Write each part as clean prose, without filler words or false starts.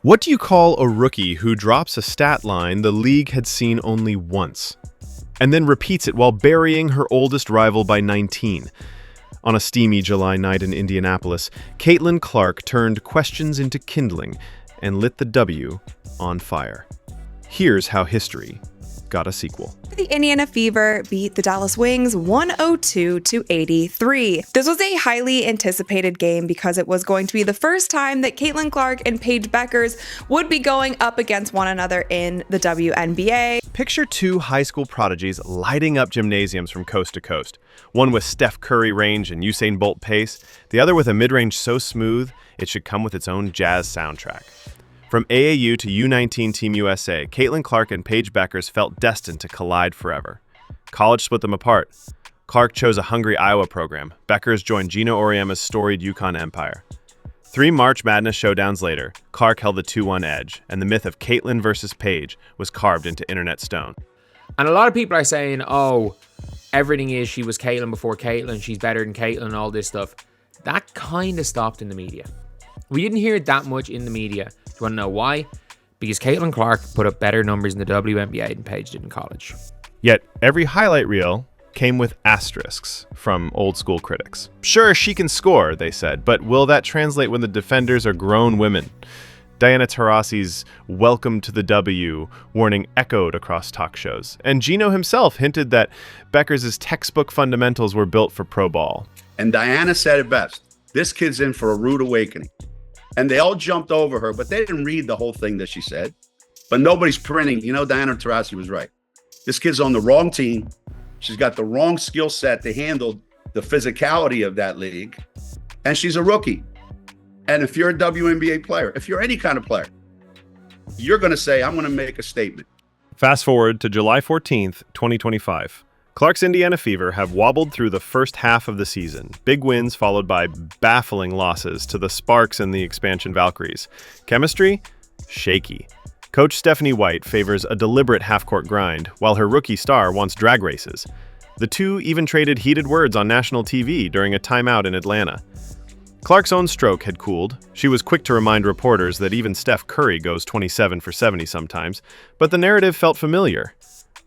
What do you call a rookie who drops a stat line the league had seen only once, and then repeats it while burying her oldest rival by 19? On a steamy July night in Indianapolis, Caitlin Clark turned questions into kindling and lit the W on fire. Here's how history got a sequel. The Indiana Fever beat the Dallas Wings 102-83. This was a highly anticipated game because it was going to be the first time that Caitlin Clark and Paige Bueckers would be going up against one another in the WNBA. Picture two high school prodigies lighting up gymnasiums from coast to coast. One with Steph Curry range and Usain Bolt pace, the other with a mid-range so smooth it should come with its own jazz soundtrack. From AAU to U19 Team USA, Caitlin Clark and Paige Bueckers felt destined to collide forever. College split them apart. Clark chose a hungry Iowa program. Bueckers joined Gino Auriemma's storied UConn empire. 3 March Madness showdowns later, Clark held the 2-1 edge, and the myth of Caitlin versus Paige was carved into internet stone. And a lot of people are saying, oh, everything is she was Caitlin before Caitlin, she's better than Caitlin, and all this stuff. That kind of stopped in the media. We didn't hear it that much in the media. Do you want to know why? Because Caitlin Clark put up better numbers in the WNBA than Paige did in college. Yet, every highlight reel came with asterisks from old school critics. Sure, she can score, they said, but will that translate when the defenders are grown women? Diana Taurasi's "Welcome to the W" warning echoed across talk shows, and Gino himself hinted that Bueckers' textbook fundamentals were built for pro ball. And Diana said it best. This kid's in for a rude awakening. And they all jumped over her, but they didn't read the whole thing that she said. But nobody's printing. Diana Taurasi was right. This kid's on the wrong team. She's got the wrong skill set to handle the physicality of that league. And she's a rookie. And if you're a WNBA player, if you're any kind of player, you're going to say, I'm going to make a statement. Fast forward to July 14th, 2025. Clark's Indiana Fever have wobbled through the first half of the season. Big wins followed by baffling losses to the Sparks and the expansion Valkyries. Chemistry? Shaky. Coach Stephanie White favors a deliberate half-court grind, while her rookie star wants drag races. The two even traded heated words on national TV during a timeout in Atlanta. Clark's own stroke had cooled. She was quick to remind reporters that even Steph Curry goes 27 for 70 sometimes, but the narrative felt familiar.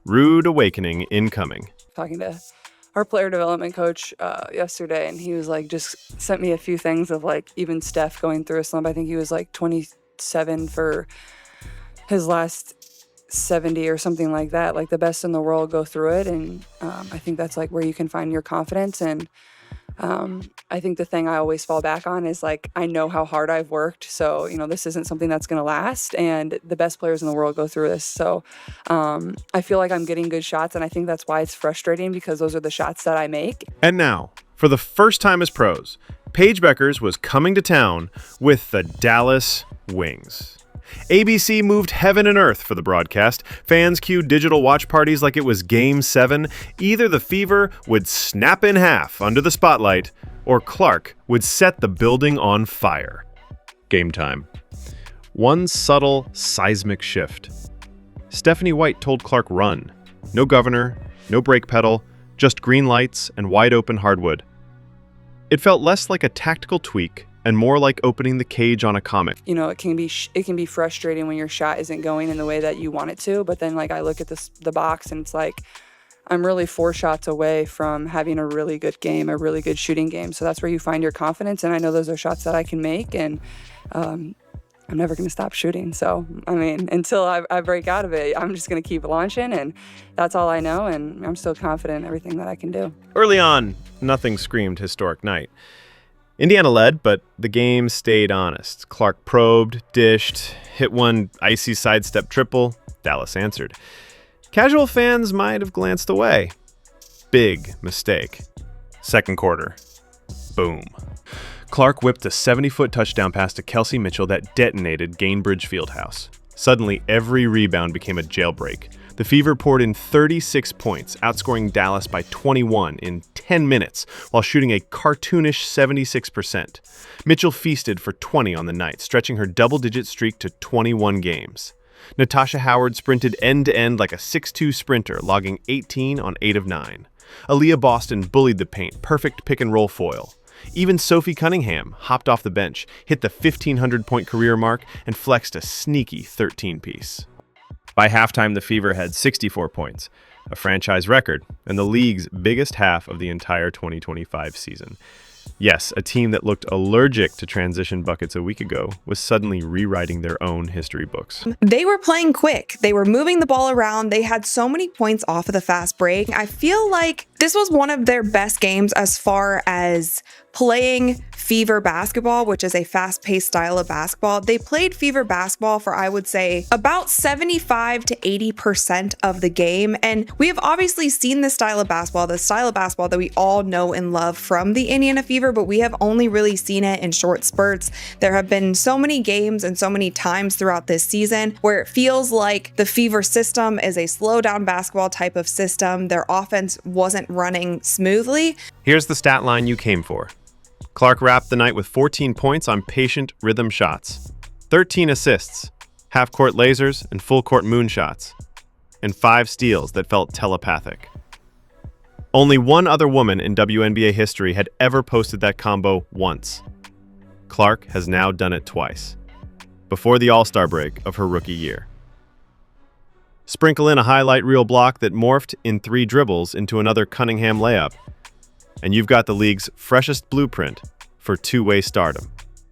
Rude awakening incoming. Talking to our player development coach yesterday, and he was like, just sent me a few things of like even Steph going through a slump. I think he was like 27 for his last 70 or something like that. Like the best in the world go through it, and I think that's like where you can find your confidence. And I think the thing I always fall back on is like, I know how hard I've worked. So, this isn't something that's going to last, and the best players in the world go through this. So I feel like I'm getting good shots, and I think that's why it's frustrating, because those are the shots that I make. And now, for the first time as pros, Paige Bueckers was coming to town with the Dallas Wings. ABC moved heaven and earth for the broadcast. Fans queued digital watch parties like it was Game 7. Either the Fever would snap in half under the spotlight, or Clark would set the building on fire. Game time. One subtle, seismic shift. Stephanie White told Clark run. No governor, no brake pedal, just green lights and wide open hardwood. It felt less like a tactical tweak and more like opening the cage on a comic. It can be frustrating when your shot isn't going in the way that you want it to. But then like I look at the box, and it's like I'm really 4 shots away from having a really good game, a really good shooting game. So that's where you find your confidence. And I know those are shots that I can make, and I'm never going to stop shooting. So, until I break out of it, I'm just going to keep launching, and that's all I know. And I'm still confident in everything that I can do. Early on, nothing screamed historic night. Indiana led, but the game stayed honest. Clark probed, dished, hit one icy sidestep triple. Dallas answered. Casual fans might have glanced away. Big mistake. Second quarter. Boom. Clark whipped a 70-foot touchdown pass to Kelsey Mitchell that detonated Gainbridge Fieldhouse. Suddenly, every rebound became a jailbreak. The Fever poured in 36 points, outscoring Dallas by 21 in 10 minutes, while shooting a cartoonish 76%. Mitchell feasted for 20 on the night, stretching her double-digit streak to 21 games. Natasha Howard sprinted end-to-end like a 6'2 sprinter, logging 18 on 8 of 9. Aaliyah Boston bullied the paint, perfect pick-and-roll foil. Even Sophie Cunningham hopped off the bench, hit the 1,500-point career mark, and flexed a sneaky 13-piece. By halftime, the Fever had 64 points, a franchise record, and the league's biggest half of the entire 2025 season. Yes, a team that looked allergic to transition buckets a week ago was suddenly rewriting their own history books. They were playing quick. They were moving the ball around. They had so many points off of the fast break. I feel like this was one of their best games as far as playing Fever basketball, which is a fast-paced style of basketball. They played Fever basketball for, I would say, about 75 to 80% of the game. And we have obviously seen this style of basketball, the style of basketball that we all know and love from the Indiana Fever, but we have only really seen it in short spurts. There have been so many games and so many times throughout this season where it feels like the Fever system is a slow-down basketball type of system. Their offense wasn't running smoothly. Here's the stat line you came for. Clark wrapped the night with 14 points on patient rhythm shots, 13 assists, half-court lasers and full-court moonshots, and 5 steals that felt telepathic. Only one other woman in WNBA history had ever posted that combo once. Clark has now done it twice, before the All-Star break of her rookie year. Sprinkle in a highlight reel block that morphed in 3 dribbles into another Cunningham layup, and you've got the league's freshest blueprint for two-way stardom.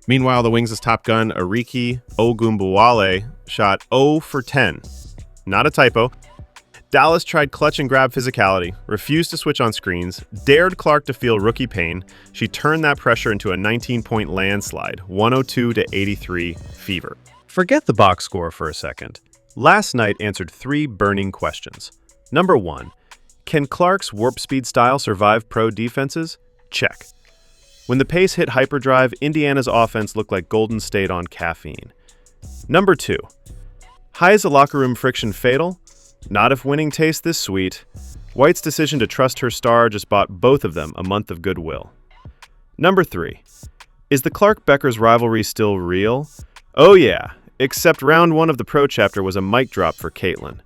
Meanwhile, the Wings' top gun, Arike Ogunbowale, shot 0 for 10. Not a typo. Dallas tried clutch and grab physicality, refused to switch on screens, dared Clark to feel rookie pain. She turned that pressure into a 19-point landslide, 102 to 83 Fever. Forget the box score for a second. Last night answered 3 burning questions. Number 1, can Clark's warp speed style survive pro defenses? Check. When the pace hit hyperdrive, Indiana's offense looked like Golden State on caffeine. Number 2, high is the locker room friction fatal? Not if winning tastes this sweet. White's decision to trust her star just bought both of them a month of goodwill. Number 3, is the Clark-Bueckers rivalry still real? Oh yeah, except round 1 of the pro chapter was a mic drop for Caitlin.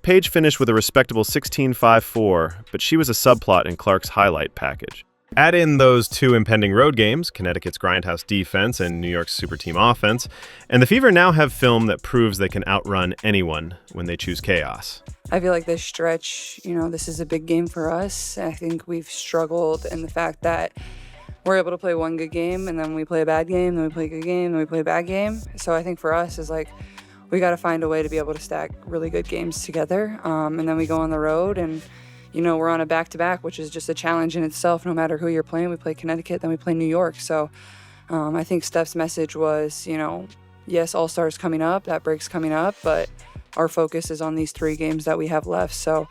Paige finished with a respectable 16-5-4, but she was a subplot in Clark's highlight package. Add in those 2 impending road games, Connecticut's grindhouse defense and New York's super team offense, and the Fever now have film that proves they can outrun anyone when they choose chaos. I feel like this stretch, this is a big game for us. I think we've struggled in the fact that we're able to play one good game, and then we play a bad game, then we play a good game, then we play a bad game. So I think for us is like, we got to find a way to be able to stack really good games together. And then we go on the road and, we're on a back-to-back, which is just a challenge in itself. No matter who you're playing, we play Connecticut, then we play New York. So I think Steph's message was, yes, All-Stars coming up, that break's coming up, but our focus is on these 3 games that we have left. So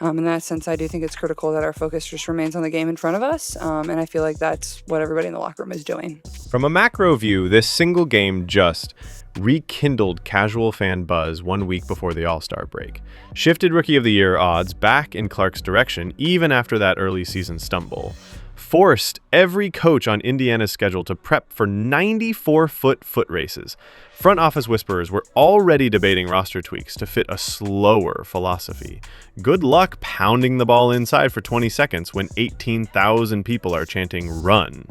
in that sense, I do think it's critical that our focus just remains on the game in front of us. And I feel like that's what everybody in the locker room is doing. From a macro view, this single game just rekindled casual fan buzz 1 week before the All-Star break, shifted Rookie of the Year odds back in Clark's direction even after that early season stumble, forced every coach on Indiana's schedule to prep for 94-foot foot races. Front office whisperers were already debating roster tweaks to fit a slower philosophy. Good luck pounding the ball inside for 20 seconds when 18,000 people are chanting "run."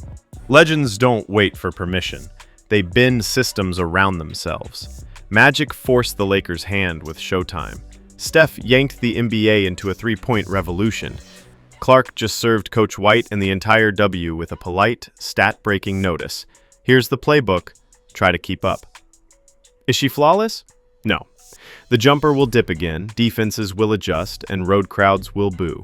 Legends don't wait for permission. They bend systems around themselves. Magic forced the Lakers' hand with Showtime. Steph yanked the NBA into a 3-point revolution. Clark just served Coach White and the entire W with a polite, stat-breaking notice. Here's the playbook. Try to keep up. Is she flawless? No. The jumper will dip again, defenses will adjust, and road crowds will boo.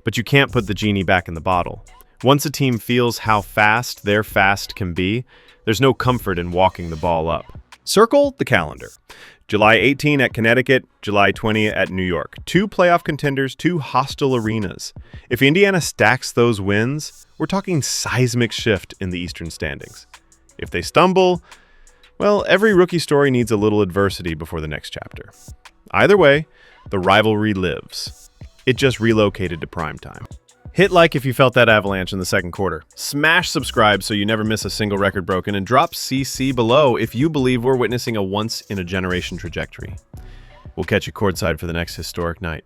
But you can't put the genie back in the bottle. Once a team feels how fast their fast can be, there's no comfort in walking the ball up. Circle the calendar. July 18 at Connecticut, July 20 at New York. 2 playoff contenders, 2 hostile arenas. If Indiana stacks those wins, we're talking seismic shift in the Eastern standings. If they stumble, well, every rookie story needs a little adversity before the next chapter. Either way, the rivalry lives. It just relocated to primetime. Hit like if you felt that avalanche in the second quarter. Smash subscribe so you never miss a single record broken, and drop CC below if you believe we're witnessing a once-in-a-generation trajectory. We'll catch you courtside for the next historic night.